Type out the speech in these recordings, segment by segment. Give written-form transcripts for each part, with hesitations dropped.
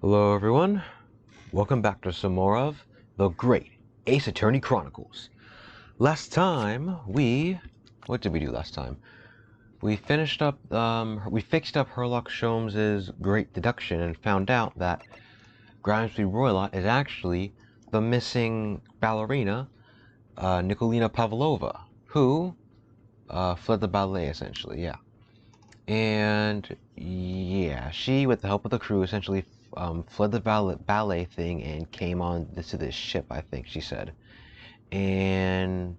Hello everyone, welcome back to some more of the Great Ace Attorney Chronicles. Last time what did we do last time? We fixed up Herlock Sholmes' great deduction and found out that Grimsby Roylott is actually the missing ballerina, Nikolina Pavlova, who fled the ballet essentially, yeah. And yeah, she, with the help of the crew, essentially fled the ballet thing and came on to this ship, I think she said. And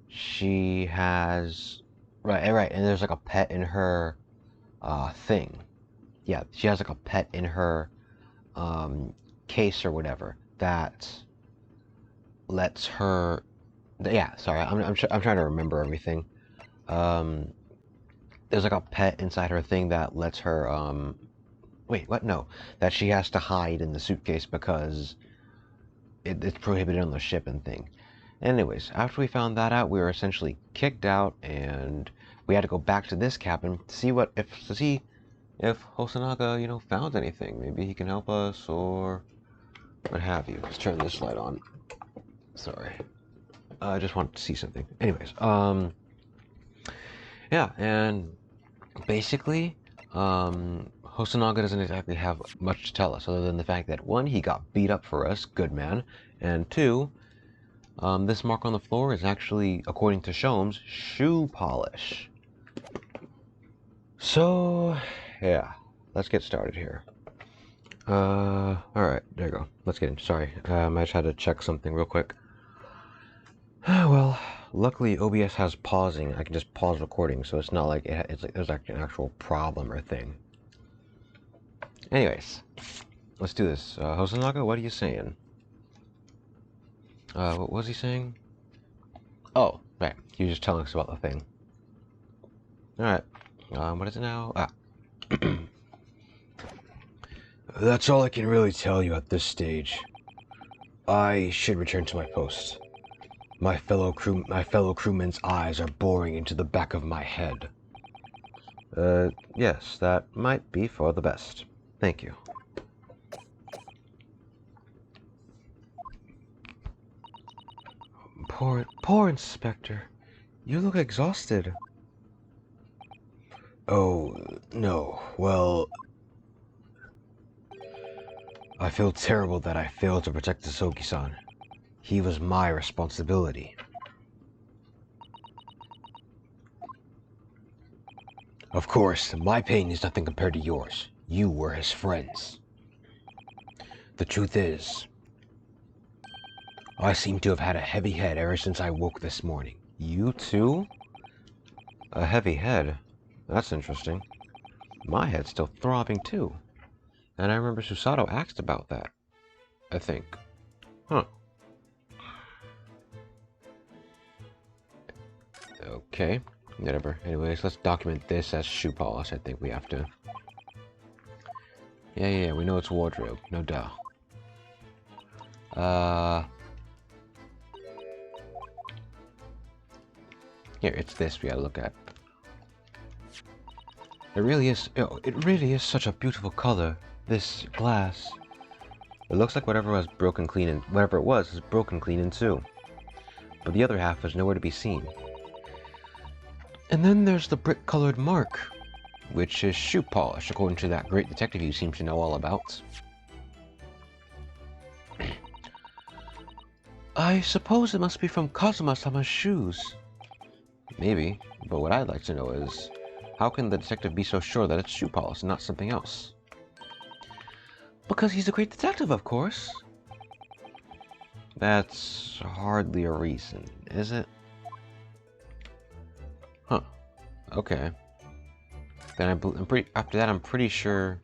she has right, and there's like a pet in her thing. Yeah, she has like a pet in her case or whatever that lets her. Yeah, sorry, I'm trying to remember everything. There's like a pet inside her thing that lets her, wait, what? No, that she has to hide in the suitcase because it's prohibited on the ship and thing. Anyways, after we found that out, we were essentially kicked out, and we had to go back to this cabin to see if Hosonaga, found anything. Maybe he can help us or what have you. Let's turn this light on. Sorry, I just want to see something. Anyways, yeah, and basically, Hosonaga doesn't exactly have much to tell us other than the fact that, one, he got beat up for us, good man, and two, this mark on the floor is actually, according to Sholmes, shoe polish. So, yeah, let's get started here. Alright, there you go. Let's get in. Sorry, I just had to check something real quick. Well, luckily OBS has pausing. I can just pause recording, so it's not like there's like an actual problem or thing. Anyways, let's do this. Hosonaga, what are you saying? What was he saying? Oh, right. He was just telling us about the thing. Alright. What is it now? That's all I can really tell you at this stage. I should return to my post. My fellow crewmen's eyes are boring into the back of my head. Yes, that might be for the best. Thank you. Poor Inspector. You look exhausted. Oh, no. Well, I feel terrible that I failed to protect Soki-san. He was my responsibility. Of course, my pain is nothing compared to yours. You were his friends. The truth is, I seem to have had a heavy head ever since I woke this morning. You too? A heavy head? That's interesting. My head's still throbbing too. And I remember Susato asked about that, I think. Huh. Okay, whatever. Anyways, let's document this as shoe polish. I think we have to. Yeah, we know it's wardrobe. No duh. Here, it's this we gotta look at. It really is such a beautiful color. This glass. It looks like whatever it was is broken clean in two. But the other half is nowhere to be seen. And then there's the brick-colored mark, which is shoe polish, according to that great detective you seem to know all about. I suppose it must be from Kazuma-sama's shoes. Maybe, but what I'd like to know is, how can the detective be so sure that it's shoe polish and not something else? Because he's a great detective, of course. That's hardly a reason, is it? Huh. Okay. Then after that, I'm pretty sure,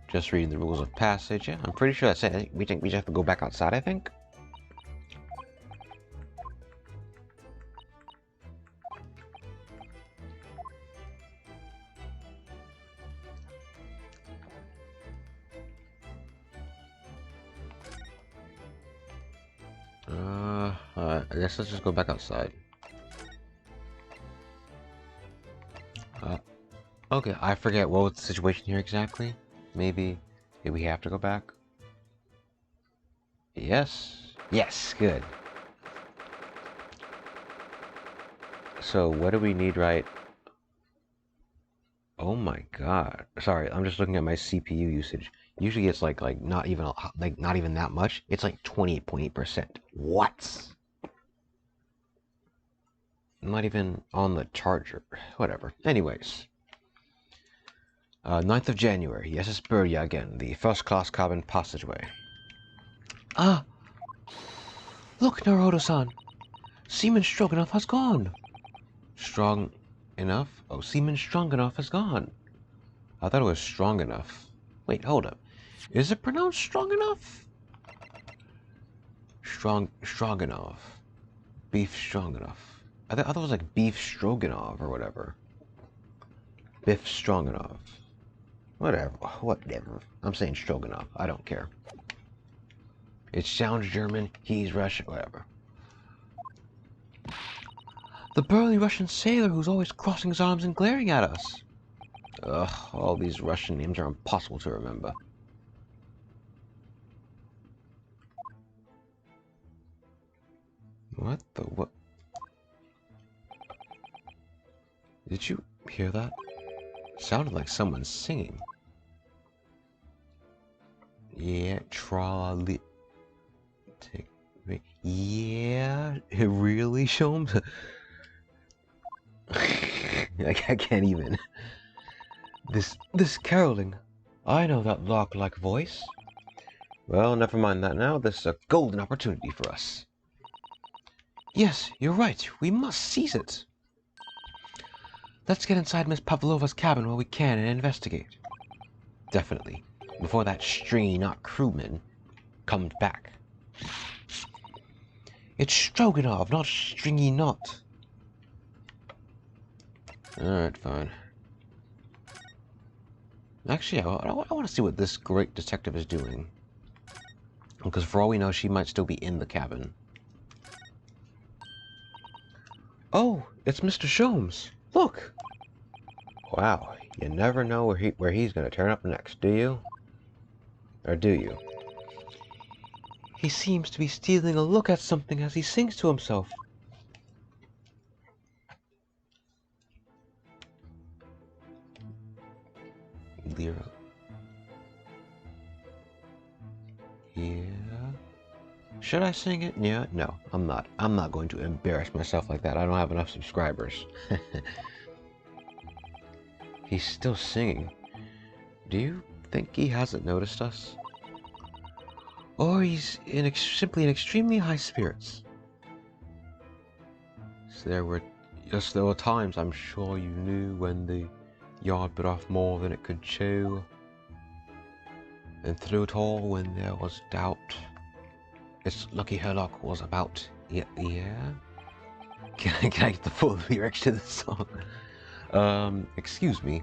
just reading the rules of passage, yeah, I'm pretty sure that's it. We just have to go back outside, I think? I guess let's just go back outside. Okay, I forget what was the situation here exactly. Maybe we have to go back? Yes. Yes, good. So what do we need, right? Oh my god. Sorry, I'm just looking at my CPU usage. Usually it's like not even that much. It's like 28.8%. What? Not even on the charger. Whatever. Anyways. 9th of January. Yes, it's Buria again. The first-class cabin passageway. Ah! Look, Naruto-san! Seaman Stroganoff has gone! Strong enough? Oh, Seaman Stroganoff has gone. I thought it was strong enough. Wait, hold up. Is it pronounced strong enough? Stroganoff. Beef stroganoff. I thought it was like beef stroganoff or whatever. Biff stroganoff. Whatever. I'm saying stroganoff. I don't care. It sounds German, he's Russian, whatever. The burly Russian sailor who's always crossing his arms and glaring at us. Ugh, all these Russian names are impossible to remember. What the what? Did you hear that? It sounded like someone singing. Yeah, trolley. Yeah, really, Sholmes? I can't even. This caroling. I know that lark-like voice. Well, never mind that now. This is a golden opportunity for us. Yes, you're right. We must seize it. Let's get inside Miss Pavlova's cabin while we can and investigate. Definitely. Before that stringy knot crewman comes back. It's Stroganov, not stringy knot. Alright, fine. Actually, I want to see what this great detective is doing. Because for all we know, she might still be in the cabin. Oh, it's Mr. Sholmes. Look! Wow, you never know where he's going to turn up next, do you? Or do you? He seems to be stealing a look at something as he sings to himself. Lyra. Yeah. Should I sing it? Yeah, no, I'm not. I'm not going to embarrass myself like that. I don't have enough subscribers. He's still singing. Do you think he hasn't noticed us? Or he's simply in extremely high spirits? So there were times I'm sure you knew when the yard bit off more than it could chew. And through it all, when there was doubt, it's lucky her luck was about. Yeah. Can I get the full lyrics to this song? Excuse me.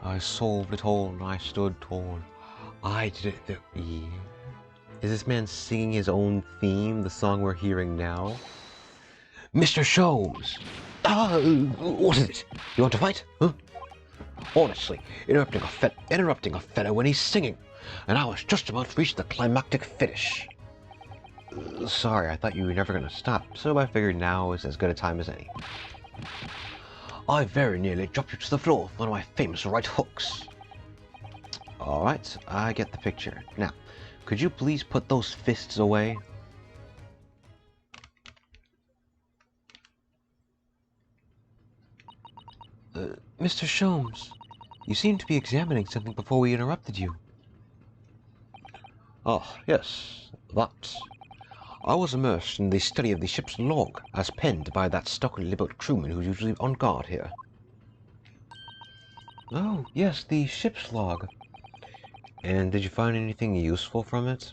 I solved it all and I stood tall. I did it. Yeah. Is this man singing his own theme, the song we're hearing now? Mr. Sholmes! What is it? You want to fight? Huh? Honestly, interrupting a fellow when he's singing, and I was just about to reach the climactic finish. Sorry, I thought you were never going to stop, so I figured now is as good a time as any. I very nearly dropped you to the floor with one of my famous right hooks. Alright, I get the picture. Now, could you please put those fists away? Mr. Sholmes, you seem to be examining something before we interrupted you. Ah, yes, that. I was immersed in the study of the ship's log, as penned by that stock-libbed crewman who's usually on guard here. Oh, yes, the ship's log. And did you find anything useful from it?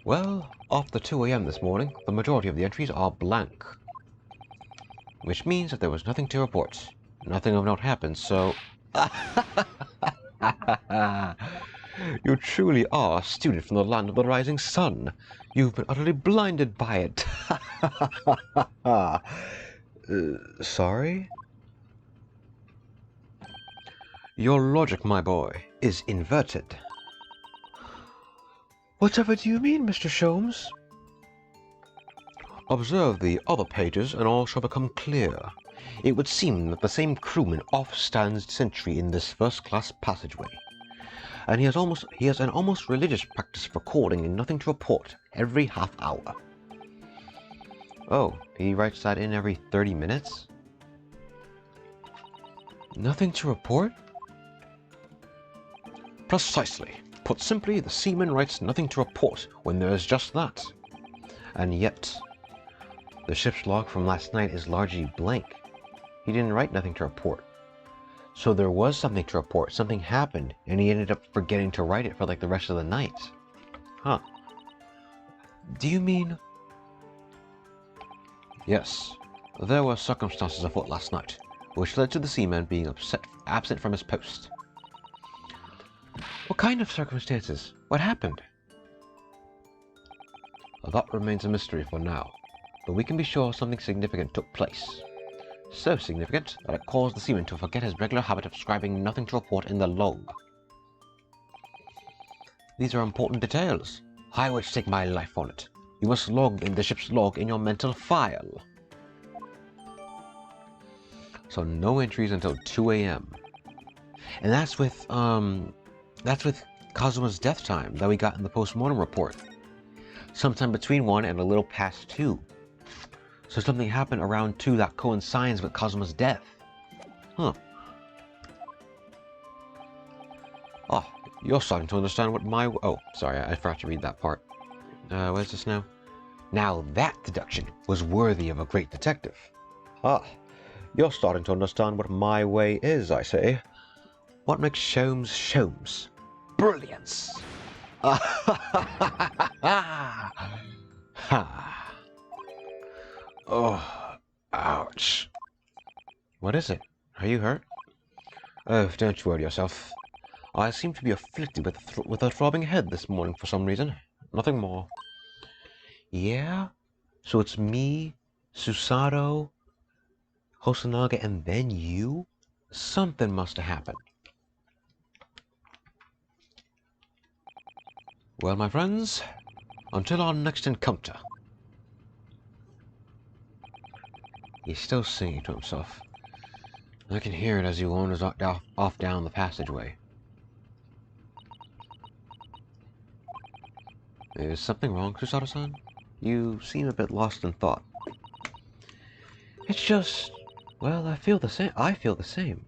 Well, after 2 AM this morning, the majority of the entries are blank. Which means that there was nothing to report. Nothing of note happened, so... You truly are a student from the land of the rising sun. You've been utterly blinded by it. Sorry? Your logic, my boy, is inverted. Whatever do you mean, Mr. Sholmes? Observe the other pages, and all shall become clear. It would seem that the same crewman oft stands sentry in this first-class passageway, and he has an almost religious practice of recording and nothing to report every half hour. Oh, he writes that in every 30 minutes? Nothing to report? Precisely. Put simply, the seaman writes nothing to report when there is just that. And yet, the ship's log from last night is largely blank. He didn't write nothing to report. So there was something to report, something happened, and he ended up forgetting to write it for like the rest of the night. Huh. Do you mean... Yes, there were circumstances afoot last night, which led to the seaman being absent from his post. What kind of circumstances? What happened? That remains a mystery for now, but we can be sure something significant took place. So significant that it caused the seaman to forget his regular habit of scribing nothing to report in the log. These are important details. I would stake my life on it. You must log in the ship's log in your mental file. So no entries until 2 a.m. And that's with Kazuma's death time that we got in the post-mortem report. Sometime between 1 and a little past 2. So something happened around 2 that coincides with Kazuma's death. Huh. Oh, you're starting to understand what my... Oh, sorry, I forgot to read that part. What is this now? Now that deduction was worthy of a great detective. Ah, you're starting to understand what my way is, I say. What makes Sholmes Sholmes? Brilliance! Oh, ouch. What is it? Are you hurt? Oh, don't worry yourself. I seem to be afflicted with a throbbing head this morning for some reason. Nothing more. Yeah? So it's me, Susato, Hosonaga, and then you? Something must have happened. Well, my friends, until our next encounter. He's still singing to himself. I can hear it as he wanders off down the passageway. Is something wrong, Susato-san? You seem a bit lost in thought. It's just... well, I feel the same.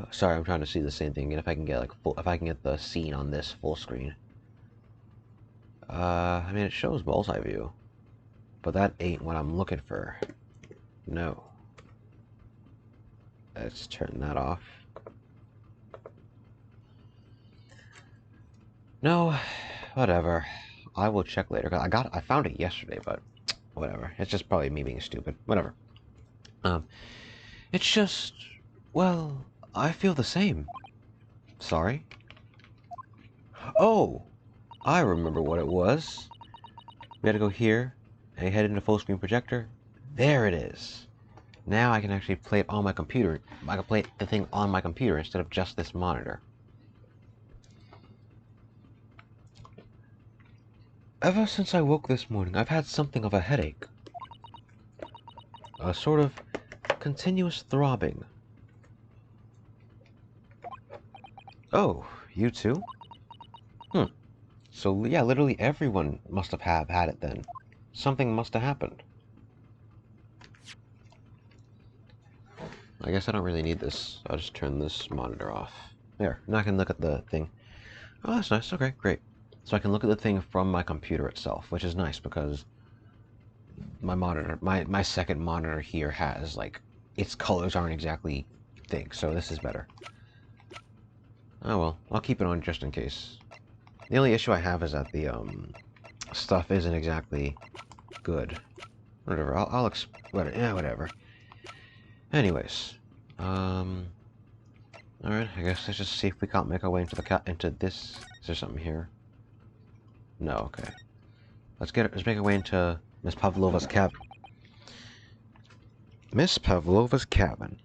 Sorry, I'm trying to see the same thing, and if I can get if I can get the scene on this full screen. I mean, it shows multi-view, but that ain't what I'm looking for. No. Let's turn that off. No, whatever. I will check later. I found it yesterday, but whatever. It's just probably me being stupid. Whatever. It's just, well, I feel the same. Sorry? Oh, I remember what it was. We had to go here and head into full screen projector. There it is. Now I can actually play it on my computer. I can play the thing on my computer instead of just this monitor. Ever since I woke this morning, I've had something of a headache. A sort of continuous throbbing. Oh, you too? So yeah, literally everyone must have had it then. Something must have happened. I guess I don't really need this. I'll just turn this monitor off. There, now I can look at the thing. Oh, that's nice. Okay, great. So I can look at the thing from my computer itself, which is nice because my monitor, my second monitor here has, like, its colors aren't exactly things, so this is better. Oh well, I'll keep it on just in case. The only issue I have is that the, stuff isn't exactly good. Whatever, whatever. Anyways, alright, I guess let's just see if we can't make our way into this. Is there something here? No, okay. Let's make our way into Miss Pavlova's cabin. Miss Pavlova's cabin.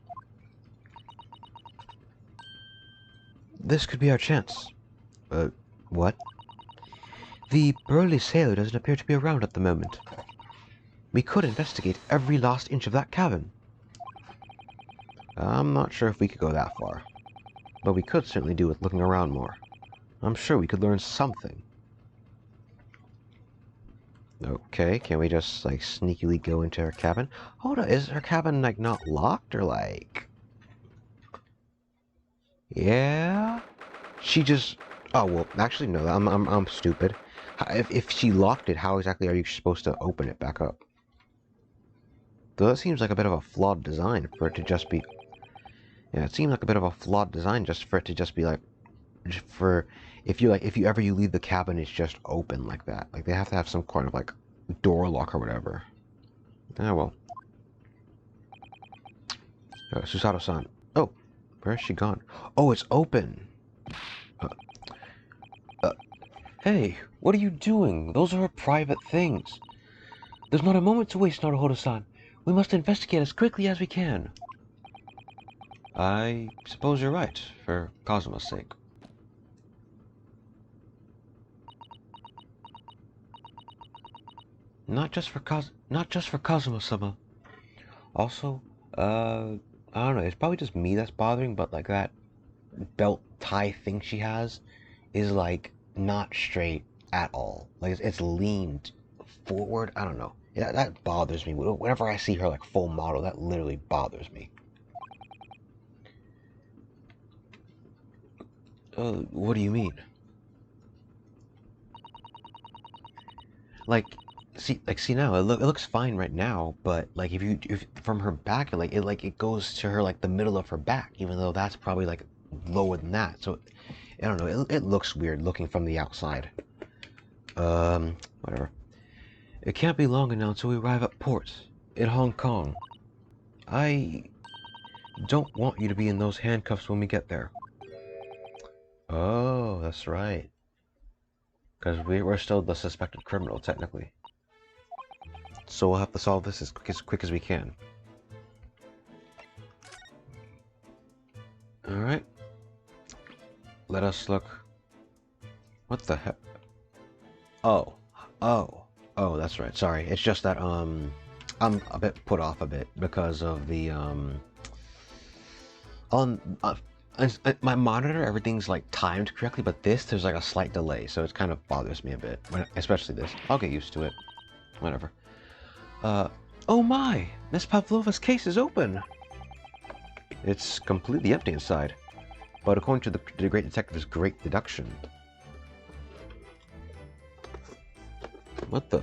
This could be our chance. What? The burly sailor doesn't appear to be around at the moment. We could investigate every last inch of that cabin. I'm not sure if we could go that far, but we could certainly do with looking around more. I'm sure we could learn something. Okay, can we just, like, sneakily go into her cabin? Hold on, is her cabin, like, not locked, or, like... Yeah? She just... Oh, well, actually, no, I'm stupid. If she locked it, how exactly are you supposed to open it back up? Though that seems like a bit of a flawed design for it to just be... Yeah, it seems like a bit of a flawed design just for it to just be, like... For... If you leave the cabin, it's just open like that. Like, they have to have some kind of, like, door lock or whatever. Ah, well. Susato-san. Oh, where has she gone? Oh, it's open! Hey, what are you doing? Those are her private things. There's not a moment to waste, Naruhodo-san. We must investigate as quickly as we can. I suppose you're right, for Kazuma's sake. Not just for Kazuma-sama. Also, I don't know, it's probably just me that's bothering, but like that belt tie thing she has is like not straight at all. Like it's leaned forward. I don't know. Yeah, that bothers me. Whenever I see her like full model, that literally bothers me. What do you mean? Like, see now, it looks fine right now, but like if from her back, it goes to her like the middle of her back, even though that's probably like lower than that. So I don't know. It looks weird looking from the outside. Whatever. It can't be long now until we arrive at port in Hong Kong. I don't want you to be in those handcuffs when we get there. Oh, that's right. Because we're still the suspected criminal, technically. So we'll have to solve this as quick as we can. Alright. Let us look. What the heck? Oh, that's right. Sorry. It's just that, I'm a bit put off a bit because of the, my monitor, everything's like timed correctly, but there's like a slight delay, so it kind of bothers me a bit, especially this. I'll get used to it. Whatever. Oh my! Miss Pavlova's case is open! It's completely empty inside. But according to the Great Detective's great deduction... What the?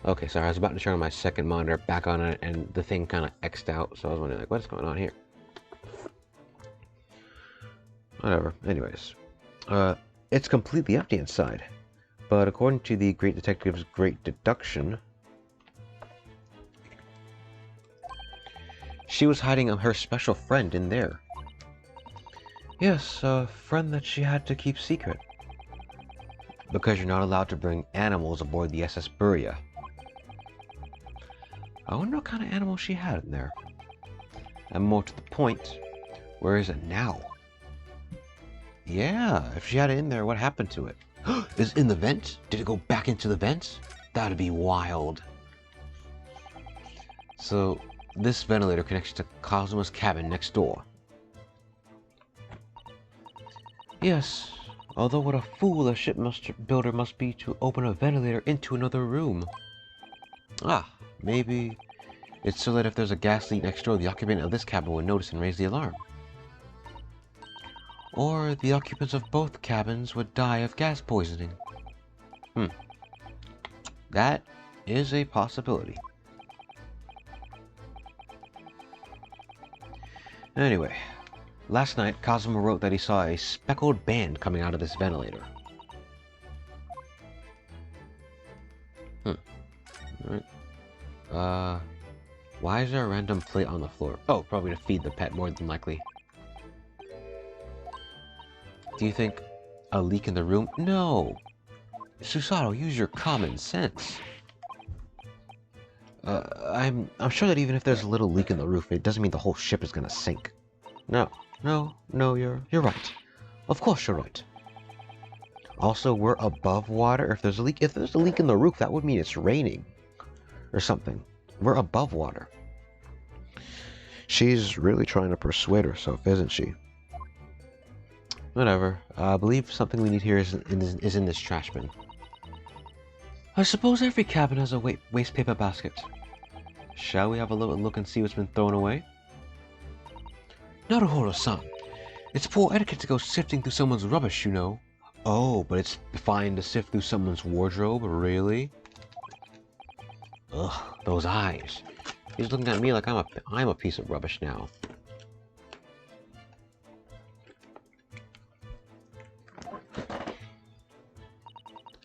Okay, sorry, I was about to turn on my second monitor back on it, and the thing kind of X'd out, so I was wondering, like, what's going on here? Whatever, anyways. It's completely empty inside. But according to the Great Detective's great deduction... She was hiding her special friend in there. Yes, a friend that she had to keep secret. Because you're not allowed to bring animals aboard the SS Buria. I wonder what kind of animal she had in there. And more to the point, where is it now? Yeah, if she had it in there, what happened to it? Is it in the vent? Did it go back into the vent? That'd be wild. So, this ventilator connects to Kazuma's cabin next door. Yes, although what a fool a ship builder must be to open a ventilator into another room. Ah, maybe it's so that if there's a gas leak next door, the occupant of this cabin would notice and raise the alarm. Or the occupants of both cabins would die of gas poisoning. That is a possibility. Anyway, last night Kazuma wrote that he saw a speckled band coming out of this ventilator. Alright. Why is there a random plate on the floor? Oh, probably to feed the pet, more than likely. Do you think A leak in the room? No! Susato, use your common sense. I'm sure that even if there's a little leak in the roof, it doesn't mean the whole ship is gonna sink. No, you're right. Of course you're right. Also, we're above water. If there's a leak in the roof, that would mean it's raining or something. We're above water. She's really trying to persuade herself, isn't she? Whatever. I believe something we need here is in this trash bin. I suppose every cabin has a waste paper basket. Shall we have a little look and see what's been thrown away? Naruhodo-san. It's poor etiquette to go sifting through someone's rubbish, you know. Oh, but it's fine to sift through someone's wardrobe, really? Ugh, those eyes. He's looking at me like I'm a piece of rubbish now.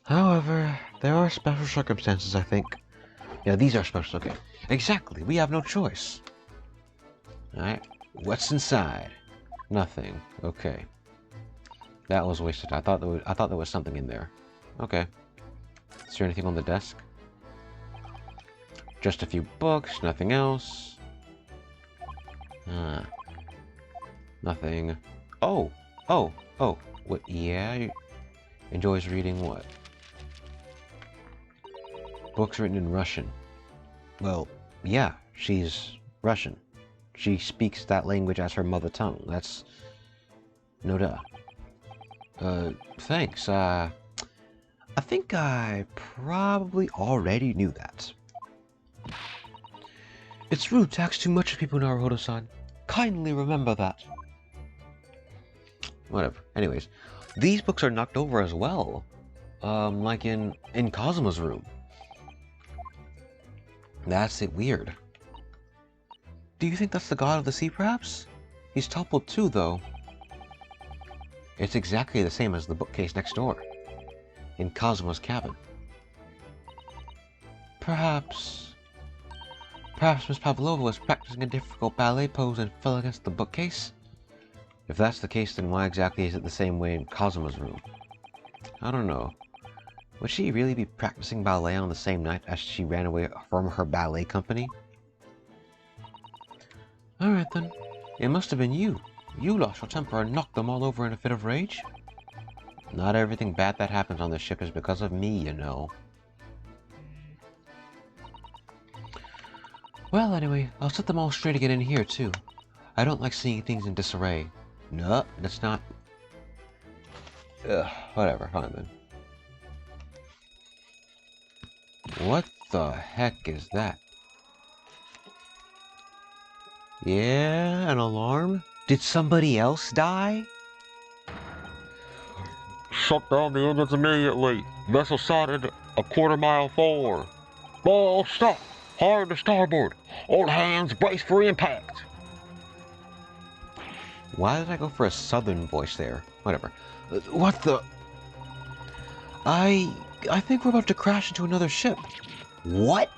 However, there are special circumstances, I think. Yeah, these are special. Okay, exactly. We have no choice. Alright, what's inside? Nothing. Okay. That was wasted. I thought there was something in there. Okay. Is there anything on the desk? Just a few books, nothing else. Nothing. Oh! What? Yeah? Enjoys reading what? Books written in Russian. Well, yeah, she's Russian. She speaks that language as her mother tongue. That's... no duh. Thanks. I think I probably already knew that. It's rude to ask too much of people, Naruhodo-san. Kindly remember that. Whatever. Anyways, these books are knocked over as well. Like in Kazuma's room. That's it weird. Do you think that's the god of the sea, perhaps? He's toppled too, though. It's exactly the same as the bookcase next door. In Kazuma's cabin. Perhaps Miss Pavlova was practicing a difficult ballet pose and fell against the bookcase? If that's the case, then why exactly is it the same way in Kazuma's room? I don't know. Would she really be practicing ballet on the same night as she ran away from her ballet company? Alright then. It must have been you. You lost your temper and knocked them all over in a fit of rage? Not everything bad that happens on the ship is because of me, you know. Well, anyway, I'll set them all straight again in here, too. I don't like seeing things in disarray. No, that's not... Ugh, whatever, fine then. What the heck is that? Yeah, an alarm? Did somebody else die? Shut down the engines immediately. Vessel sighted a quarter-mile forward. Ball stop. Hard to starboard. All hands brace for impact. Why did I go for a southern voice there? Whatever. What the... I think we're about to crash into another ship. What?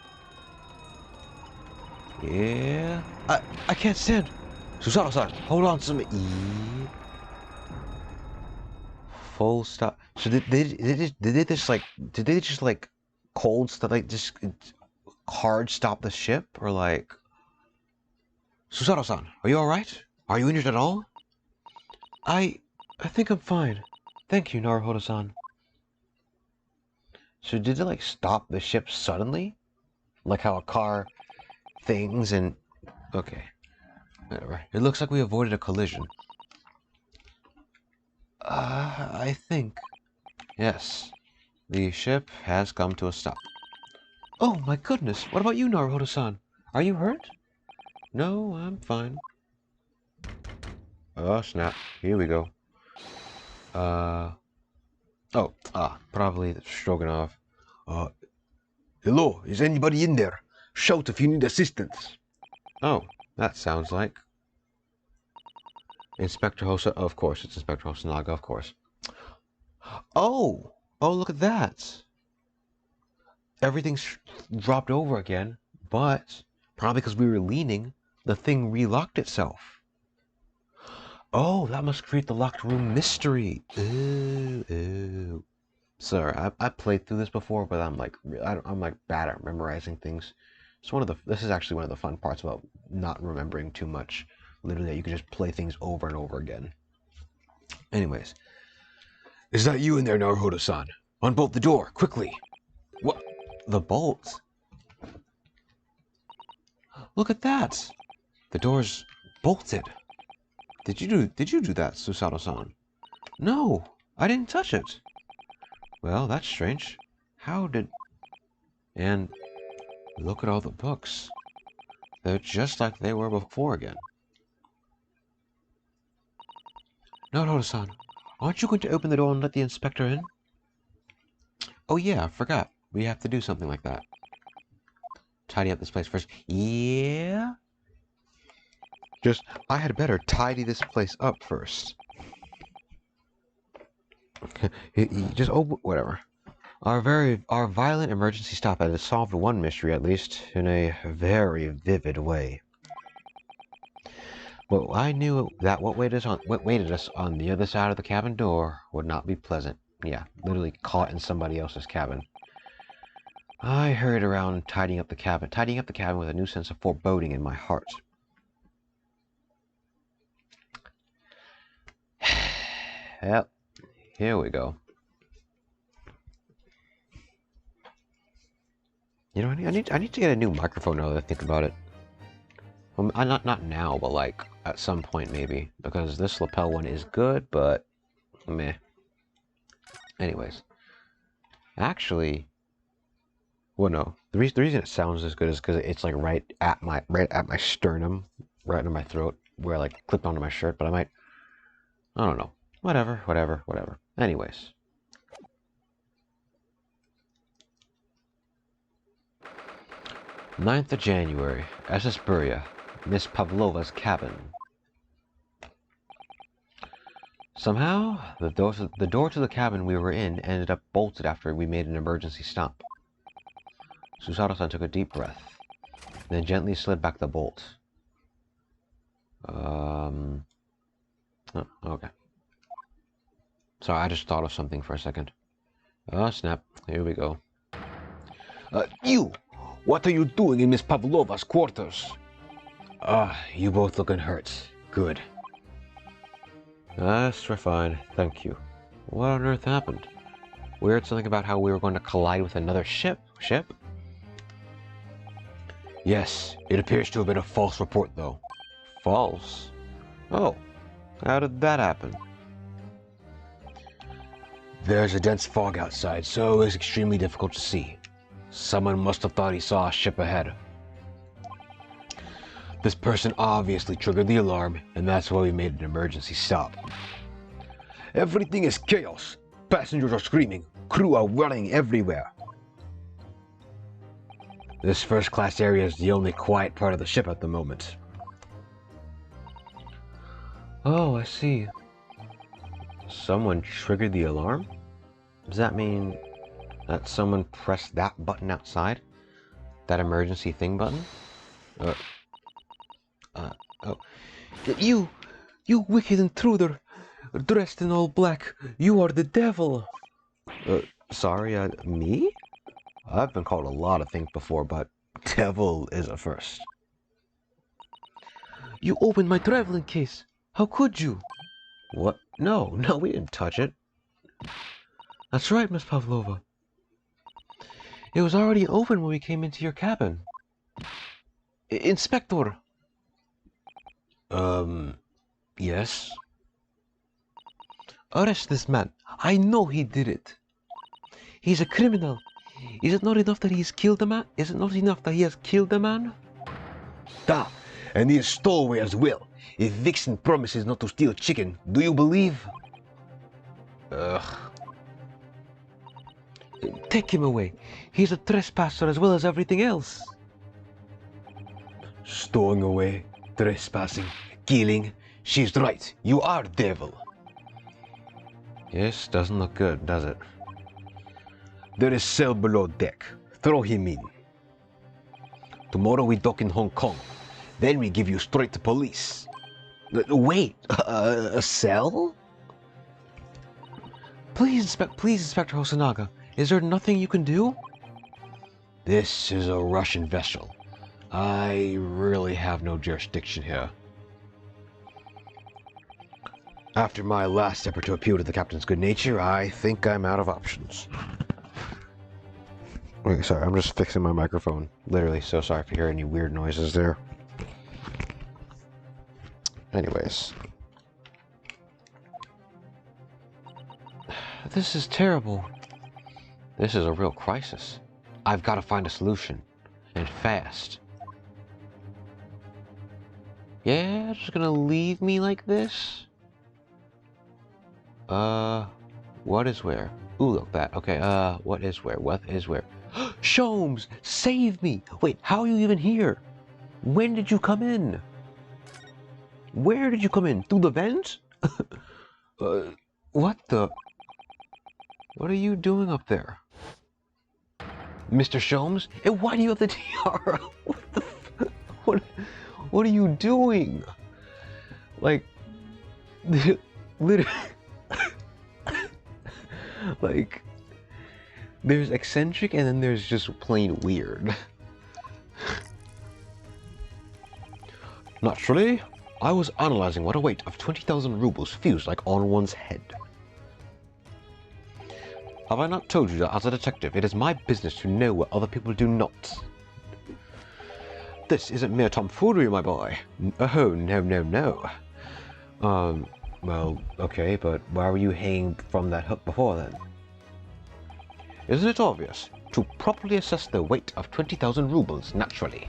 Yeah... I can't stand... Susato-san, hold on to me. Full stop. So did they just like cold stuff, like just hard stop the ship, or like... Susato-san, are you alright? Are you injured at all? I think I'm fine. Thank you, Naruhodo-san. So did it like stop the ship suddenly? Like how a car things and... Okay. Whatever. It looks like we avoided a collision. I think... Yes. The ship has come to a stop. Oh my goodness! What about you, Naruhodo-san? Are you hurt? No, I'm fine. Oh snap. Here we go. Probably Stroganoff. Hello, is anybody in there? Shout if you need assistance. Oh, that sounds like... Inspector Hosa, of course, it's Inspector Hosanaga, of course. Oh, look at that. Everything's dropped over again, but probably because we were leaning, the thing relocked itself. Oh, that must create the locked room mystery. Ooh, ooh. Sir, I played through this before, but I'm like, I'm like bad at memorizing things. It's this is actually one of the fun parts about not remembering too much. Literally, you can just play things over and over again. Anyways, is that you in there, Naruhodo-san? Unbolt the door, quickly. What? The bolt? Look at that. The door's bolted. Did you do that, Susato-san? No, I didn't touch it. Well, that's strange. How did... And look at all the books. They're just like they were before again. Naruhodo-san, aren't you going to open the door and let the inspector in? Oh yeah, I forgot. We have to do something like that. Tidy up this place first. Yeah? I had better tidy this place up first. Just, oh, whatever. Our violent emergency stop had solved one mystery, at least, in a very vivid way. But I knew that what waited us on the other side of the cabin door would not be pleasant. Yeah, literally caught in somebody else's cabin. I hurried around tidying up the cabin with a new sense of foreboding in my heart. Yep, here we go. You know, I need to get a new microphone now that I think about it. Well, not now, but like at some point maybe, because this lapel one is good, but meh. Anyways, actually, well, no, the reason it sounds as good is because it's like right at my sternum, right under my throat, where I like clipped onto my shirt. But I don't know, whatever. Anyways. 9th of January, SS Buria, Miss Pavlova's cabin. Somehow, the door to the cabin we were in ended up bolted after we made an emergency stop. Susato-san took a deep breath, then gently slid back the bolt. Oh, okay. Sorry, I just thought of something for a second. Oh, snap. Here we go. You! What are you doing in Miss Pavlova's quarters? You both looking hurt. Good. That's fine, thank you. What on earth happened? We heard something about how we were going to collide with another ship. Yes, it appears to have been a false report, though. False? Oh, how did that happen? There's a dense fog outside, so it's extremely difficult to see. Someone must have thought he saw a ship ahead. This person obviously triggered the alarm, and that's why we made an emergency stop. Everything is chaos. Passengers are screaming. Crew are running everywhere. This first-class area is the only quiet part of the ship at the moment. Oh, I see. Someone triggered the alarm? Does that mean that someone pressed that button outside? That emergency thing button? Oh. You wicked intruder! Dressed in all black, you are the devil! Sorry, me? I've been called a lot of things before, but devil is a first. You opened my traveling case! How could you? What? No, we didn't touch it. That's right, Miss Pavlova. It was already open when we came into your cabin. Inspector! Yes? Arrest this man. I know he did it. He's a criminal. Is it not enough that he's killed a man? Is it not enough that he has killed a man? Da, and he is stowaway as well. If Vixen promises not to steal chicken, do you believe? Ugh. Take him away. He's a trespasser as well as everything else. Stowing away, trespassing, killing. She's right. You are devil. Yes, doesn't look good, does it? There is cell below deck. Throw him in. Tomorrow we dock in Hong Kong. Then we give you straight to police. Wait, a cell? Please, Inspector Hosonaga, is there nothing you can do? This is a Russian vessel. I really have no jurisdiction here. After my last effort to appeal to the captain's good nature, I think I'm out of options. Wait, sorry, I'm just fixing my microphone. Literally, so sorry if you hear any weird noises there. Anyways. This is terrible. This is a real crisis. I've got to find a solution. And fast. Yeah, just gonna leave me like this? What is where? Ooh, look, that. Okay, what is where? What is where? Sholmes, save me! Wait, how are you even here? When did you come in? Where did you come in? Through the vent? What the? What are you doing up there? Mr. Sholmes? And why do you have the tiara? What the? What are you doing? Like, literally. Like, there's eccentric and then there's just plain weird. Naturally, I was analyzing what a weight of 20,000 rubles feels like on one's head. Have I not told you that as a detective, it is my business to know what other people do not? This isn't mere tomfoolery, my boy. Oh, no, no, no. Well, okay, but why were you hanging from that hook before then? Isn't it obvious? To properly assess the weight of 20,000 rubles, naturally.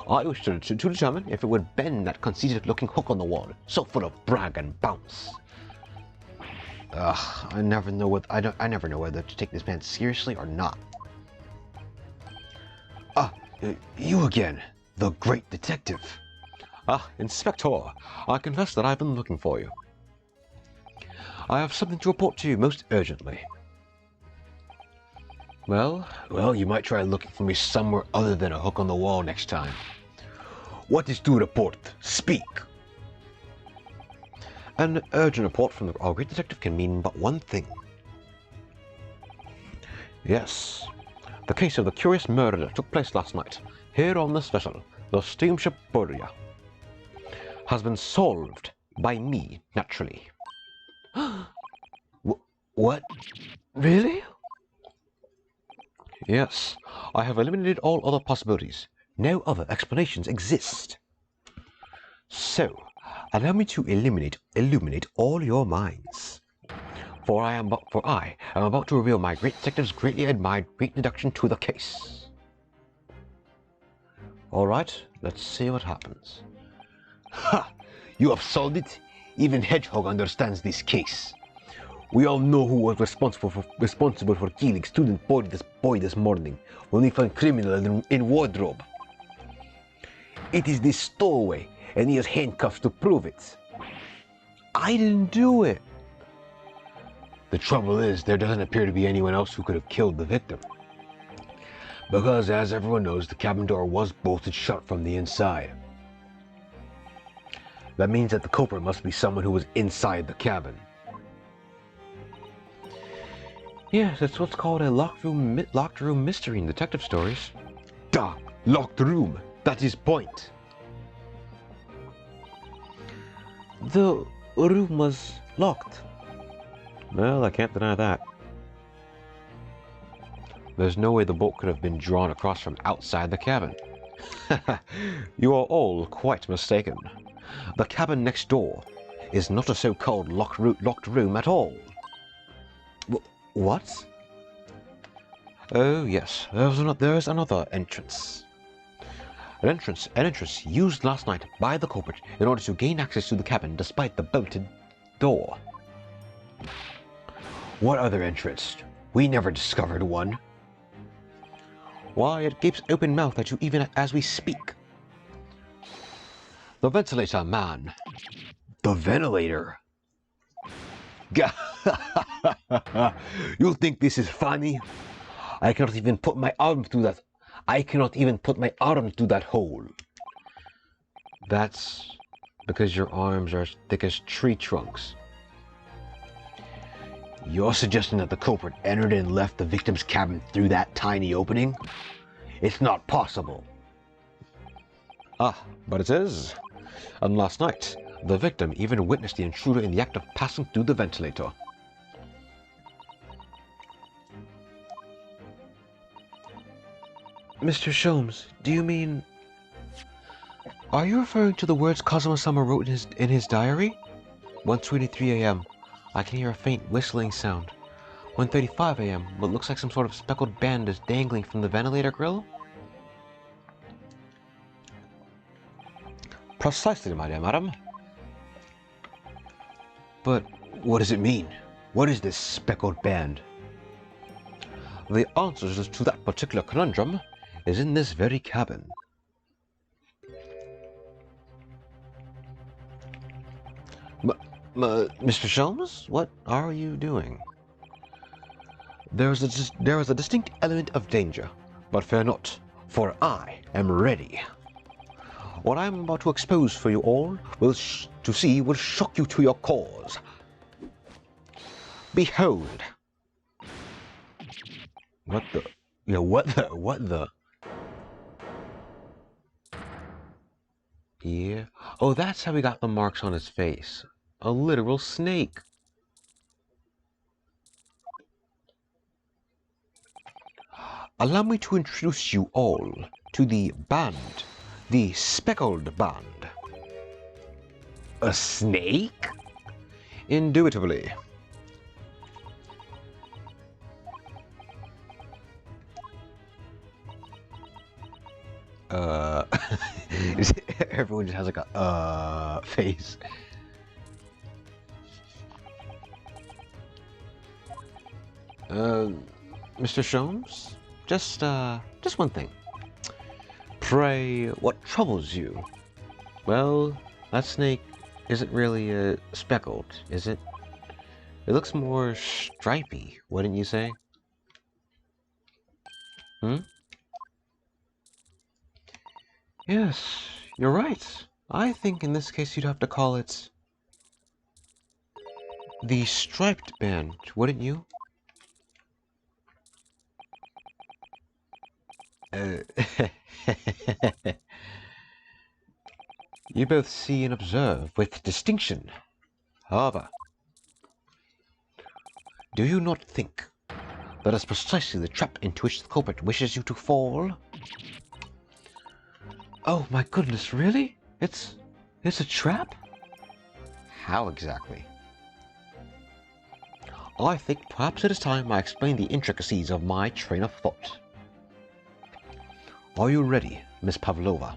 I wish to determine if it would bend that conceited-looking hook on the wall, so full of brag and bounce. Ugh, I never know whether to take this man seriously or not. You again, the great detective. Inspector, I confess that I've been looking for you. I have something to report to you most urgently. Well, you might try looking for me somewhere other than a hook on the wall next time. What is to report? Speak! An urgent report from our great detective can mean but one thing. Yes, the case of the curious murder that took place last night, here on this vessel, the steamship Boria, has been solved by me, naturally. What? Really? Yes, I have eliminated all other possibilities. No other explanations exist. So, allow me to illuminate all your minds. For I am about to reveal my great detective's greatly admired great deduction to the case. Alright, let's see what happens. Ha! You have solved it? Even Hedgehog understands this case. We all know who was responsible for killing student boy this morning when we found criminal in wardrobe. It is this stowaway, and he has handcuffs to prove it. I didn't do it. The trouble is, there doesn't appear to be anyone else who could have killed the victim. Because, as everyone knows, the cabin door was bolted shut from the inside. That means that the culprit must be someone who was inside the cabin. Yes, it's what's called a locked room mystery in detective stories. Duh! Locked room! That is point! The room was locked. Well, I can't deny that. There's no way the bolt could have been drawn across from outside the cabin. You are all quite mistaken. The cabin next door is not a so-called locked room at all. What? Oh yes, there's another entrance. An entrance used last night by the culprit in order to gain access to the cabin despite the bolted door. What other entrance? We never discovered one. Why, it gapes open-mouthed at you even as we speak. The ventilator, man. The ventilator? You think this is funny? I cannot even put my arm through that. I cannot even put my arm through that hole. That's because your arms are as thick as tree trunks. You're suggesting that the culprit entered and left the victim's cabin through that tiny opening? It's not possible. Ah, but it is. And last night, the victim even witnessed the intruder in the act of passing through the ventilator. Mr. Sholmes, do you mean... Are you referring to the words Kazuma-sama wrote in his diary? 1:23 a.m. I can hear a faint whistling sound. 1:35 a.m. What looks like some sort of speckled band is dangling from the ventilator grill? Precisely, my dear madam. But what does it mean? What is this speckled band? The answers to that particular conundrum is in this very cabin. Mr. Sholmes, what are you doing? There is a distinct element of danger, but fear not, for I am ready. What I am about to expose for you all will shock you to your cores. Behold. What the? Yeah. Oh, that's how he got the marks on his face. A literal snake. Allow me to introduce you all to the band, the speckled band. A snake? Indubitably. Everyone just has like a face. Mr. Sholmes, just one thing. Pray, what troubles you? Well, that snake isn't really speckled, is it? It looks more stripy, wouldn't you say? Yes, you're right. I think in this case you'd have to call it the striped band, wouldn't you? You both see and observe with distinction. However, do you not think that is precisely the trap into which the culprit wishes you to fall? Oh my goodness, really? It's a trap? How exactly? I think perhaps it is time I explain the intricacies of my train of thought. Are you ready, Miss Pavlova?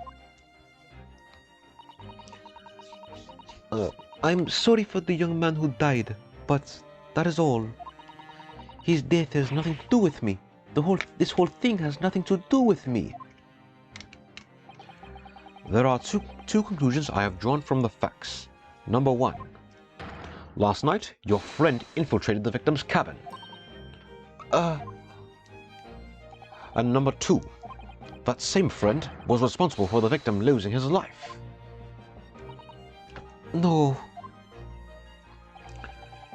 I'm sorry for the young man who died, but that is all. His death has nothing to do with me. This whole thing has nothing to do with me. There are two conclusions I have drawn from the facts. Number one, last night your friend infiltrated the victim's cabin. And number two, that same friend was responsible for the victim losing his life. No.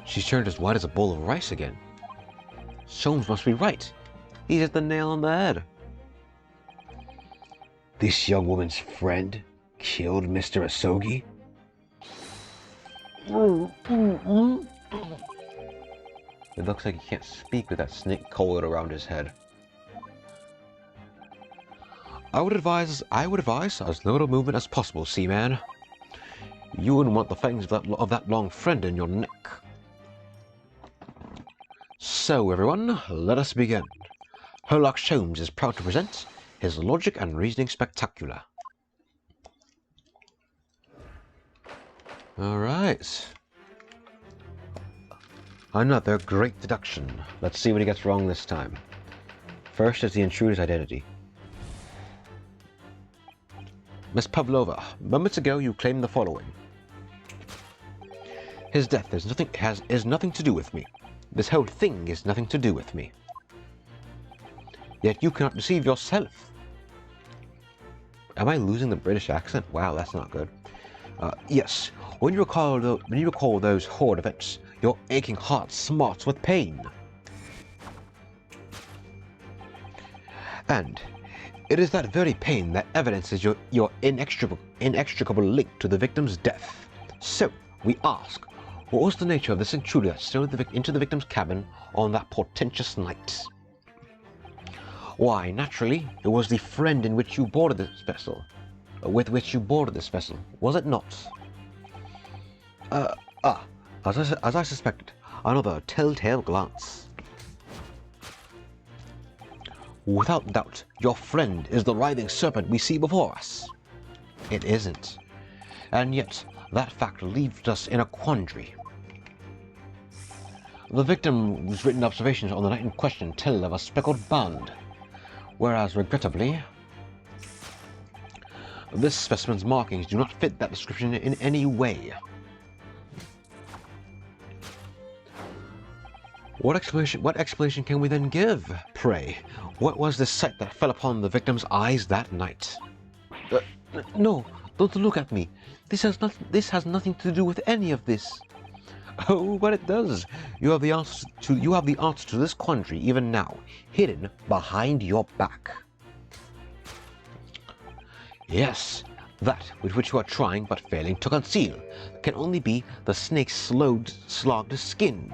She's turned as white as a bowl of rice again. Sholmes must be right. He hit the nail on the head. This young woman's friend killed Mr. Asogi? It looks like he can't speak with that snake coiled around his head. I would advise as little movement as possible, Seaman. You wouldn't want the fangs of that long friend in your neck. So, everyone, let us begin. Herlock Sholmes is proud to present his Logic and Reasoning Spectacular. Alright. Another great deduction. Let's see what he gets wrong this time. First is the intruder's identity. Miss Pavlova, moments ago you claimed the following. His death is nothing to do with me. This whole thing is nothing to do with me. Yet you cannot deceive yourself. Am I losing the British accent? Wow, that's not good. Yes, when you recall those horrid events, your aching heart smarts with pain. And it is that very pain that evidences your inextricable link to the victim's death. So, we ask, what was the nature of this intruder that stole into the victim's cabin on that portentous night? Why, naturally, it was the friend in which you boarded this vessel, with which you boarded this vessel, was it not? As I suspected, another telltale glance. Without doubt, your friend is the writhing serpent we see before us. It isn't. And yet, that fact leaves us in a quandary. The victim's written observations on the night in question tell of a speckled band, whereas, regrettably, this specimen's markings do not fit that description in any way. What explanation can we then give, pray? What was the sight that fell upon the victim's eyes that night? No, don't look at me. This has nothing to do with any of this. Oh, but it does. You have the answer to this quandary even now, hidden behind your back. Yes, that with which you are trying but failing to conceal can only be the snake's slogged skin.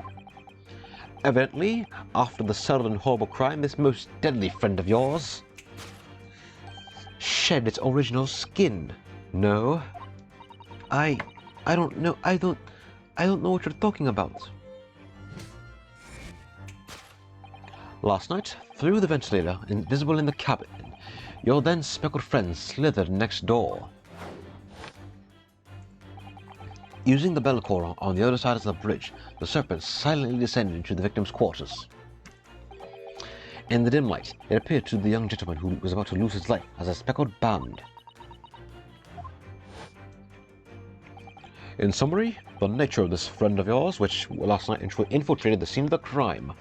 Evidently, after the sudden and horrible crime, this most deadly friend of yours shed its original skin. No, I don't know. I don't know what you're talking about. Last night, through the ventilator, invisible in the cabin, your then speckled friend slithered next door. Using the bell cord on the other side of the bridge, the serpent silently descended into the victim's quarters. In the dim light, it appeared to the young gentleman who was about to lose his life as a speckled band. In summary, the nature of this friend of yours, which last night infiltrated the scene of the crime,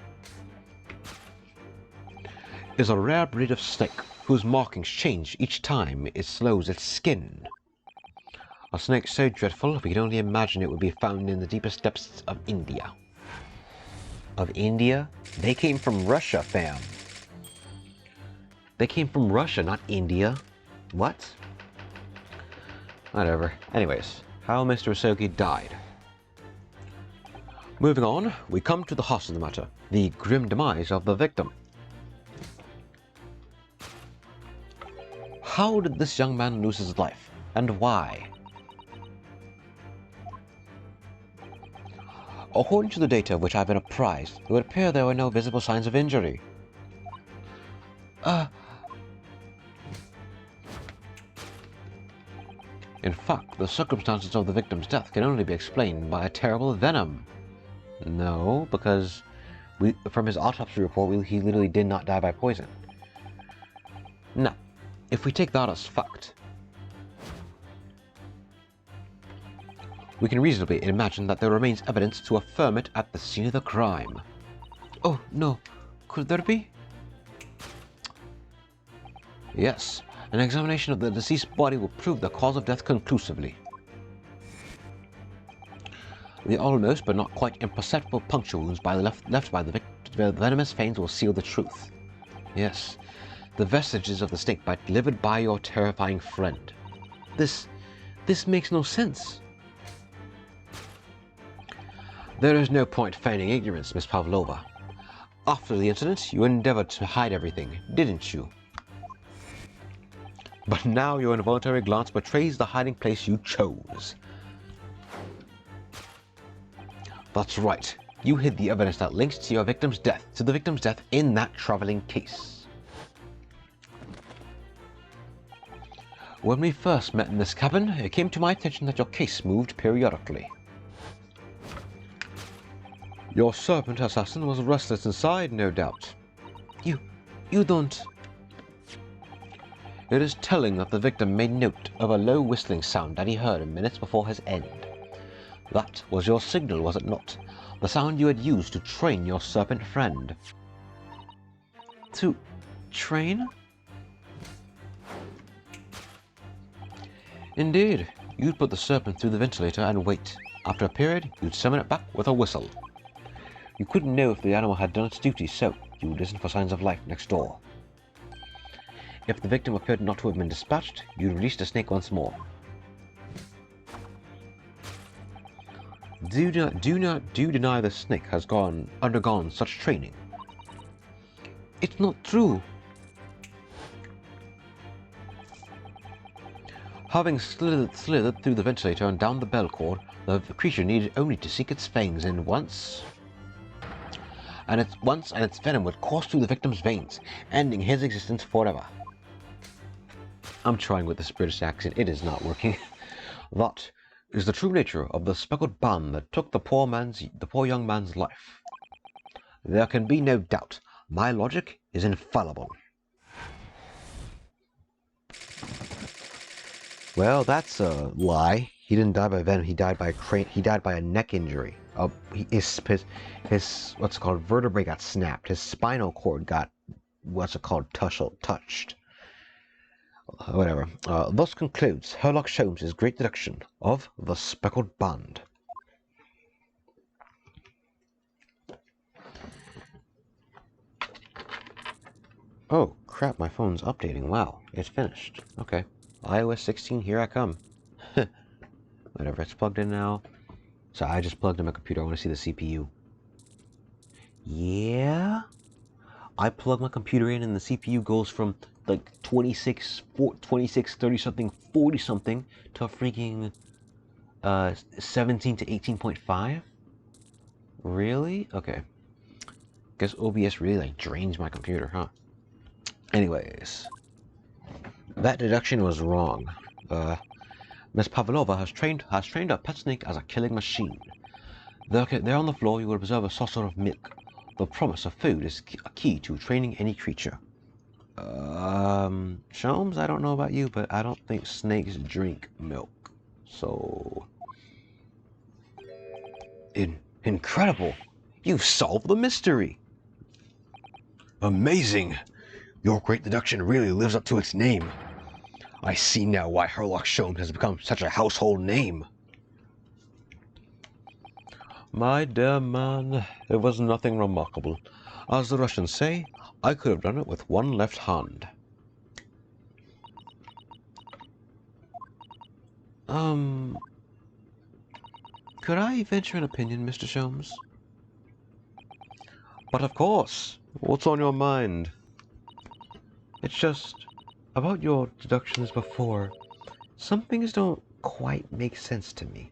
is a rare breed of snake whose markings change each time it slows its skin. A snake so dreadful, we can only imagine it would be found in the deepest depths of India. Of India? They came from Russia, fam. They came from Russia, not India. What? Whatever. Anyways, how Mr. Asogi died. Moving on, we come to the heart of the matter, the grim demise of the victim. How did this young man lose his life, and why? According to the data of which I have been apprised, it would appear there were no visible signs of injury. In fact, the circumstances of the victim's death can only be explained by a terrible venom. No, because from his autopsy report, he literally did not die by poison. Now, if we take that as fact, we can reasonably imagine that there remains evidence to affirm it at the scene of the crime. Oh, no. Could there be? Yes. An examination of the deceased body will prove the cause of death conclusively. The almost but not quite imperceptible puncture wounds left by the venomous fangs will seal the truth. Yes. The vestiges of the snake bite delivered by your terrifying friend. This makes no sense. There is no point feigning ignorance, Miss Pavlova. After the incident, you endeavored to hide everything, didn't you? But now your involuntary glance betrays the hiding place you chose. That's right. You hid the evidence that links to the victim's death in that traveling case. When we first met in this cabin, it came to my attention that your case moved periodically. Your serpent assassin was restless inside, no doubt. You don't... It is telling that the victim made note of a low whistling sound that he heard minutes before his end. That was your signal, was it not? The sound you had used to train your serpent friend. To train? Indeed. You'd put the serpent through the ventilator and wait. After a period, you'd summon it back with a whistle. You couldn't know if the animal had done its duty, so you would listen for signs of life next door. If the victim appeared not to have been dispatched, you'd release the snake once more. Do you deny the snake has undergone such training? It's not true. Having slithered through the ventilator and down the bell cord, the creature needed only to sink its fangs in once, and its venom would course through the victim's veins, ending his existence forever. I'm trying with this British accent, it is not working. That is the true nature of the speckled band that took the poor young man's life. There can be no doubt. My logic is infallible. Well, that's a lie. He didn't die by venom. He died by a neck injury. His what's it called, vertebrae got snapped. His spinal cord got touched. Whatever. Thus concludes Sherlock Holmes' great deduction of the speckled band. Oh crap! My phone's updating. Wow, it's finished. Okay. iOS 16, here I come. Whatever, it's plugged in now. So I just plugged in my computer. I want to see the CPU. Yeah? I plug my computer in and the CPU goes from like 26, 30 something, 40 something to a freaking 17 to 18.5? Really? Okay. Guess OBS really like drains my computer, huh? Anyways. That deduction was wrong. Miss Pavlova has trained her pet snake as a killing machine. There on the floor you will observe a saucer of milk. The promise of food is a key to training any creature. Sholmes, I don't know about you, but I don't think snakes drink milk. So... Incredible! You've solved the mystery! Amazing! Your great deduction really lives up to its name. I see now why Sherlock Holmes has become such a household name. My dear man, it was nothing remarkable. As the Russians say, I could have done it with one left hand. Could I venture an opinion, Mr. Sholmes? But of course. What's on your mind? It's just, about your deductions before, some things don't quite make sense to me.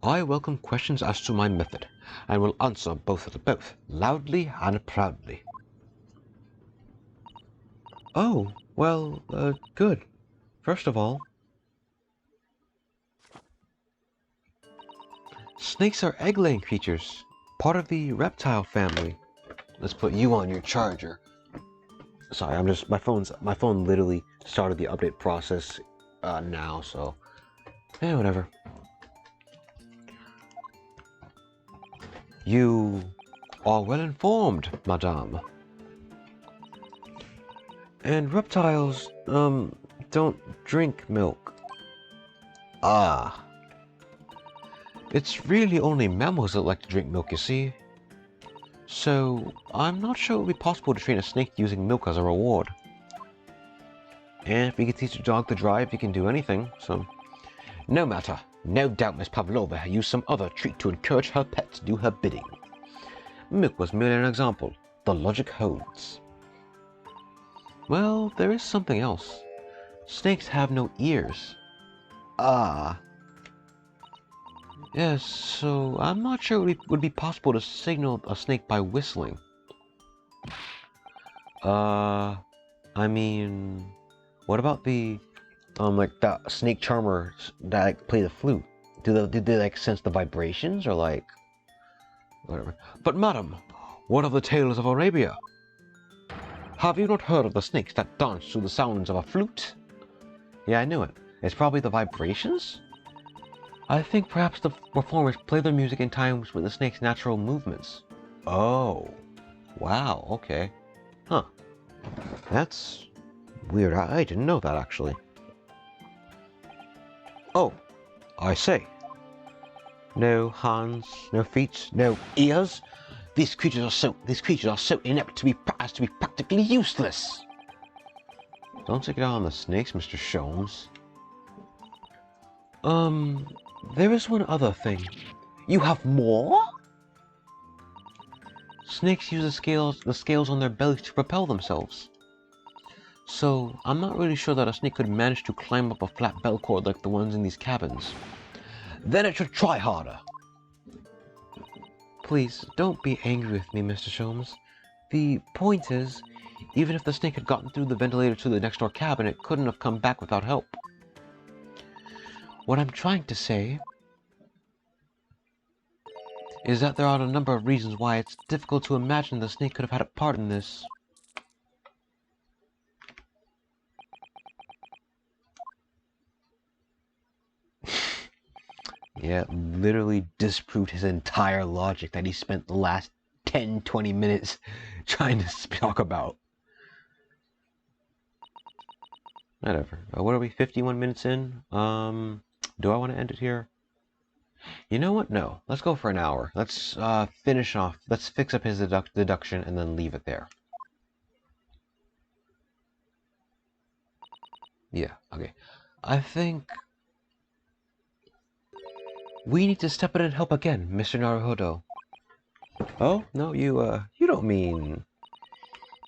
I welcome questions as to my method, and will answer both loudly and proudly. Oh, well, good. First of all, snakes are egg-laying creatures, part of the reptile family. Let's put you on your charger. Sorry, my phone literally started the update process now, so whatever. You are well informed, madame. And reptiles don't drink milk. Ah. It's really only mammals that like to drink milk, you see. So, I'm not sure it would be possible to train a snake using milk as a reward. And if we could teach a dog to drive, he can do anything, so... No matter. No doubt Miss Pavlova used some other treat to encourage her pet to do her bidding. Milk was merely an example. The logic holds. Well, there is something else. Snakes have no ears. Ah. Yes, so I'm not sure it would be possible to signal a snake by whistling. I mean, what about the, like that snake charmers that like, play the flute? Did they like sense the vibrations or like, whatever? But madam, what of the tales of Arabia? Have you not heard of the snakes that dance to the sounds of a flute? Yeah, I knew it. It's probably the vibrations? I think perhaps the performers play their music in times with the snake's natural movements. Oh. Wow, okay. Huh. That's weird. I didn't know that, actually. Oh, I say. No hands, no feet, no ears. These creatures are so inept as to be practically useless. Don't take it out on the snakes, Mr. Sholmes. There is one other thing. You have more? Snakes use the scales on their bellies to propel themselves. So, I'm not really sure that a snake could manage to climb up a flat bell cord like the ones in these cabins. Then it should try harder. Please, don't be angry with me, Mr. Sholmes. The point is, even if the snake had gotten through the ventilator to the next door cabin, it couldn't have come back without help. What I'm trying to say is that there are a number of reasons why it's difficult to imagine the snake could have had a part in this. Yeah, literally disproved his entire logic that he spent the last 10-20 minutes trying to talk about. Whatever. What are we, 51 minutes in? Do I want to end it here? You know what? No. Let's go for an hour. Let's finish off. Let's fix up his deduction and then leave it there. Yeah, okay. I think we need to step in and help again, Mr. Naruhodo. Oh, no, you don't mean...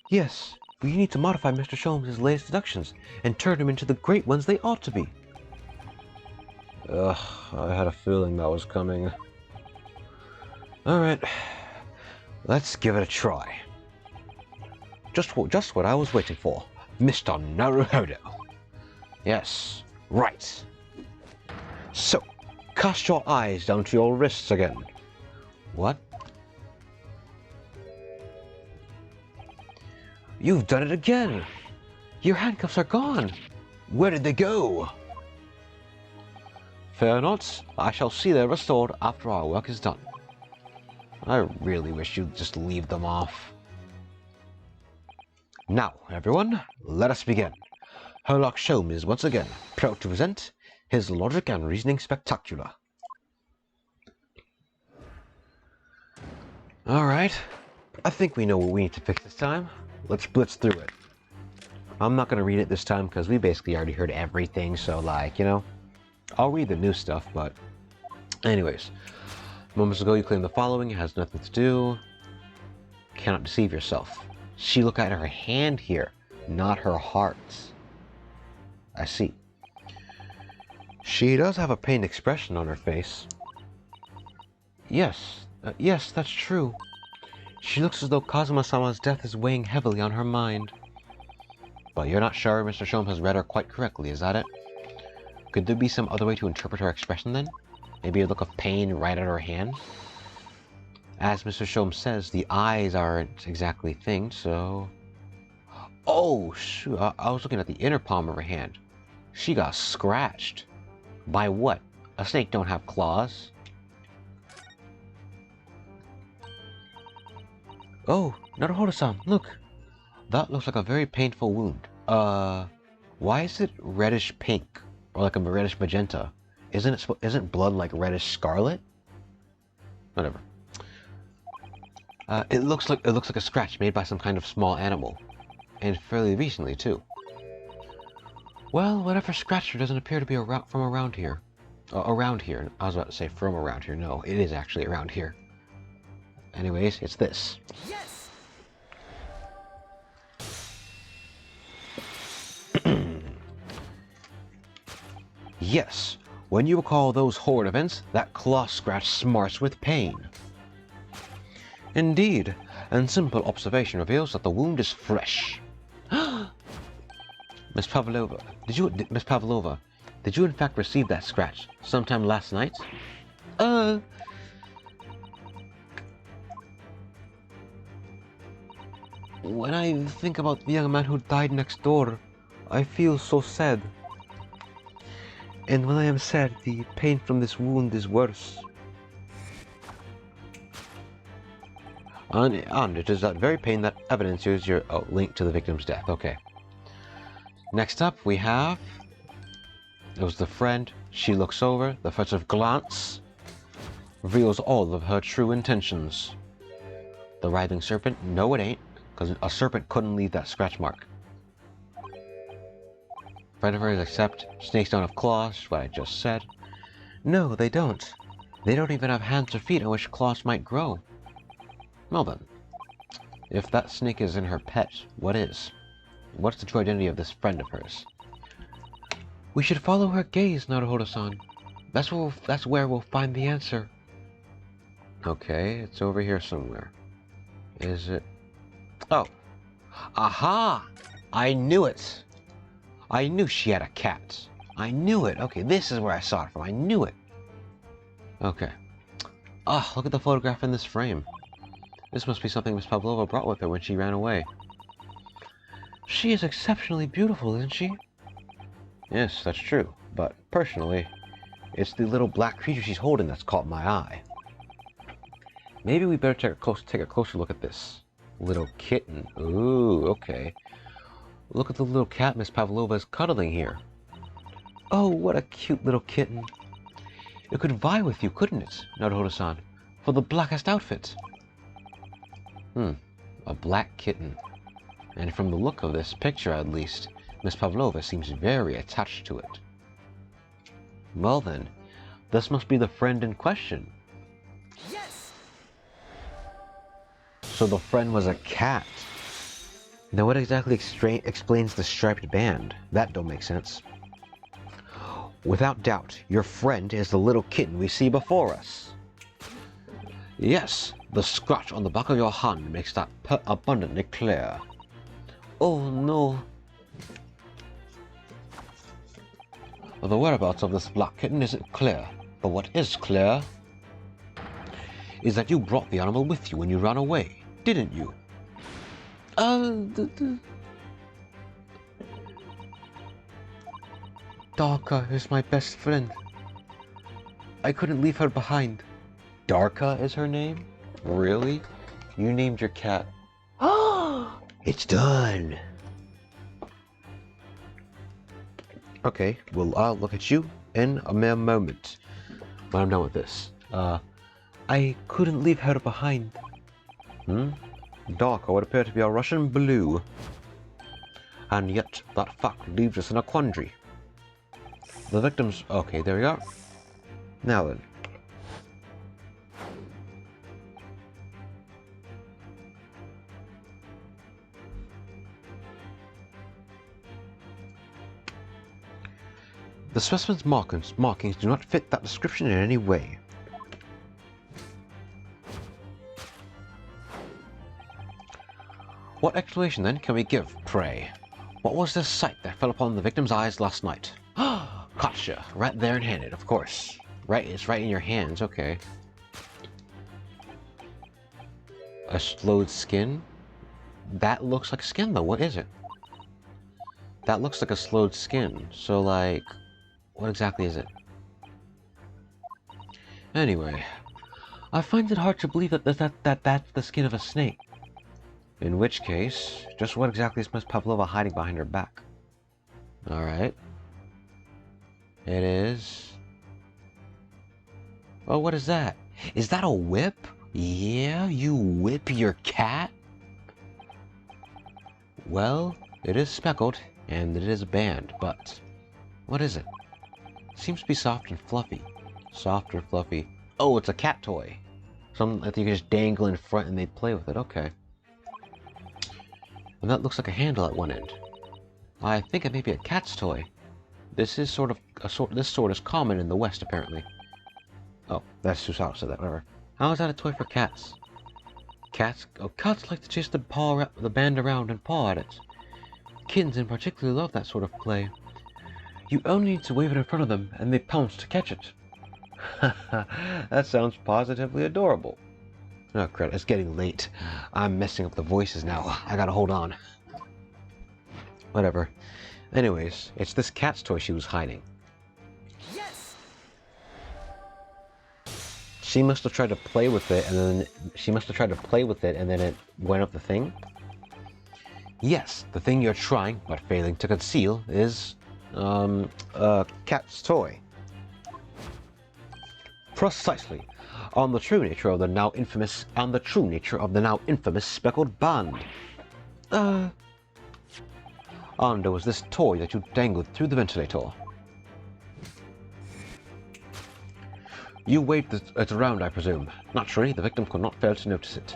Yes, we need to modify Mr. Sholmes' latest deductions and turn them into the great ones they ought to be. Ugh, I had a feeling that was coming. Alright, let's give it a try. Just what I was waiting for, Mr. Naruhodo. Yes, right. So, cast your eyes down to your wrists again. What? You've done it again! Your handcuffs are gone! Where did they go? Fear not, I shall see they're restored after our work is done. I really wish you'd just leave them off. Now, everyone, let us begin. Sherlock Sholmes is once again proud to present his logic and reasoning spectacular. Alright, I think we know what we need to fix this time. Let's blitz through it. I'm not going to read it this time because we basically already heard everything, so like, you know, I'll read the new stuff, but anyways. Moments ago you claimed the following, it has nothing to do. Cannot deceive yourself. She looked at her hand here, not her heart. I see. She does have a pained expression on her face. Yes, yes, that's true. She looks as though Kazuma-sama's death is weighing heavily on her mind. But you're not sure Mr. Sholmes has read her quite correctly, is that it? Could there be some other way to interpret her expression then? Maybe a look of pain right at her hand? As Mr. Sholmes says, the eyes aren't exactly thinged, so... Oh, shoot, I was looking at the inner palm of her hand. She got scratched. By what? A snake don't have claws. Oh, Naruhodo-san, look. That looks like a very painful wound. Why is it reddish pink? Or like a reddish magenta? Isn't blood like reddish scarlet? Whatever. It looks like a scratch made by some kind of small animal. And fairly recently, too. Well, whatever scratched her doesn't appear to be from around here. Around here. I was about to say from around here. No, it is actually around here. Anyways, it's this. Yes! Yes. When you recall those horrid events, that claw scratch smarts with pain. Indeed, and simple observation reveals that the wound is fresh. Miss Pavlova, did you in fact receive that scratch sometime last night? When I think about the young man who died next door, I feel so sad. And when I am sad, the pain from this wound is worse. And it is that very pain that evidences your link to the victim's death. Okay. Next up, we have... It was the friend. She looks over. The furtive glance reveals all of her true intentions. The writhing serpent? No, it ain't, because a serpent couldn't leave that scratch mark. Predators accept. Snakes don't have claws, what I just said. No, they don't. They don't even have hands or feet on which claws might grow. Well then, if that snake isn't her pet, what is? What's the true identity of this friend of hers? We should follow her gaze, Naruhodo-san. That's where we'll find the answer. Okay, it's over here somewhere. Is it? Oh. Aha! I knew it! I knew she had a cat. I knew it. Okay, this is where I saw it from. I knew it. Okay. Ah, look at the photograph in this frame. This must be something Miss Pavlova brought with her when she ran away. She is exceptionally beautiful, isn't she? Yes, that's true. But personally, it's the little black creature she's holding that's caught my eye. Maybe we better take a closer look at this. Little kitten. Ooh, okay. Look at the little cat Miss Pavlova is cuddling here. Oh, what a cute little kitten. It could vie with you, couldn't it, Naruhodo-san, for the blackest outfit? A black kitten. And from the look of this picture, at least, Miss Pavlova seems very attached to it. Well then, this must be the friend in question. Yes! So the friend was a cat. Now what exactly explains the striped band? That don't make sense. Without doubt, your friend is the little kitten we see before us. Yes, the scratch on the back of your hand makes that abundantly clear. Oh no. The whereabouts of this black kitten isn't clear, but what is clear is that you brought the animal with you when you ran away, didn't you? Darka is my best friend. I couldn't leave her behind. Darka is her name? Really? You named your cat? Ah! It's done! Okay, well, I'll look at you in a mere moment when I'm done with this. I couldn't leave her behind. Darka would appear to be a Russian blue. And yet, that fact leaves us in a quandary. The victims... Okay, there we are. Now then. The specimen's markings do not fit that description in any way. What explanation then can we give, pray? What was this sight that fell upon the victim's eyes last night? Gotcha! Right there and handed, of course. Right, it's right in your hands, okay. A slowed skin? That looks like skin though, what is it? That looks like a slowed skin, so like... What exactly is it? Anyway, I find it hard to believe that that's the skin of a snake. In which case, just what exactly is Miss Pavlova hiding behind her back? Alright. It is... Oh, what is that? Is that a whip? Yeah, you whip your cat? Well, it is speckled, and it is a band, but... What is it? Seems to be soft and fluffy. Soft or fluffy. Oh, it's a cat toy. Something that you can just dangle in front and they play with it. Okay. And that looks like a handle at one end. I think it may be a cat's toy. This is this sort is common in the West, apparently. Oh, that's Susato said that. Whatever. How is that a toy for cats? Cats? Oh, cats like to chase the band around and paw at it. Kittens in particular love that sort of play. You only need to wave it in front of them, and they pounce to catch it. That sounds positively adorable. Oh crap, it's getting late. I'm messing up the voices now. I gotta hold on. Whatever. Anyways, it's this cat's toy she was hiding. Yes! She must have tried to play with it, and then it went up the thing. Yes, the thing you're trying, but failing to conceal, is a cat's toy. Precisely. On the true nature of the now infamous speckled band. And there was this toy that you dangled through the ventilator. You waved it around, I presume. Naturally, the victim could not fail to notice it.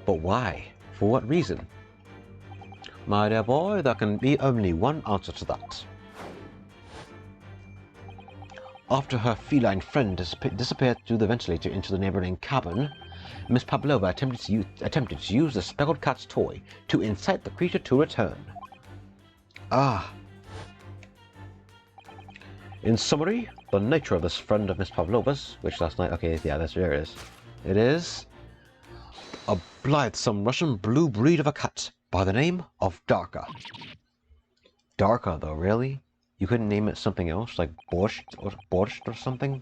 But why? For what reason? My dear boy, there can be only one answer to that. After her feline friend disappeared through the ventilator into the neighboring cabin, Miss Pavlova attempted to use the speckled cat's toy to incite the creature to return. Ah. In summary, the nature of this friend of Miss Pavlova's, which last night, okay, yeah, there it is. It is a blithesome Russian blue breed of a cat by the name of Darka. Darka, though, really? You couldn't name it something else, like Borscht or something?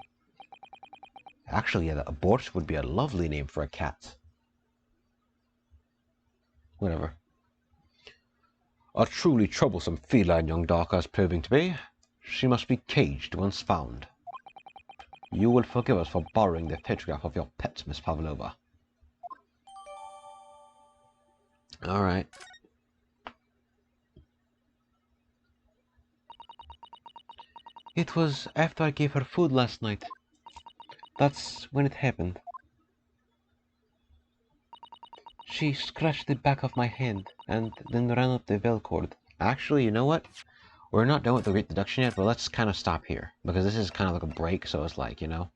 Actually, yeah, a Borscht would be a lovely name for a cat. Whatever. A truly troublesome feline young Darka is proving to be. She must be caged once found. You will forgive us for borrowing the photograph of your pet, Miss Pavlova. Alright. It was after I gave her food last night. That's when it happened. She scratched the back of my hand and then ran up the bell cord. Actually, you know what? We're not done with the Great Deduction yet, but let's kind of stop here. Because this is kind of like a break, so it's like, you know.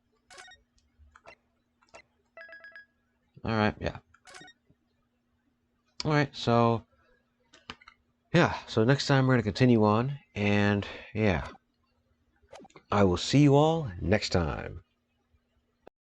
Alright, yeah. Alright, so... yeah, so next time we're going to continue on, and yeah. I will see you all next time.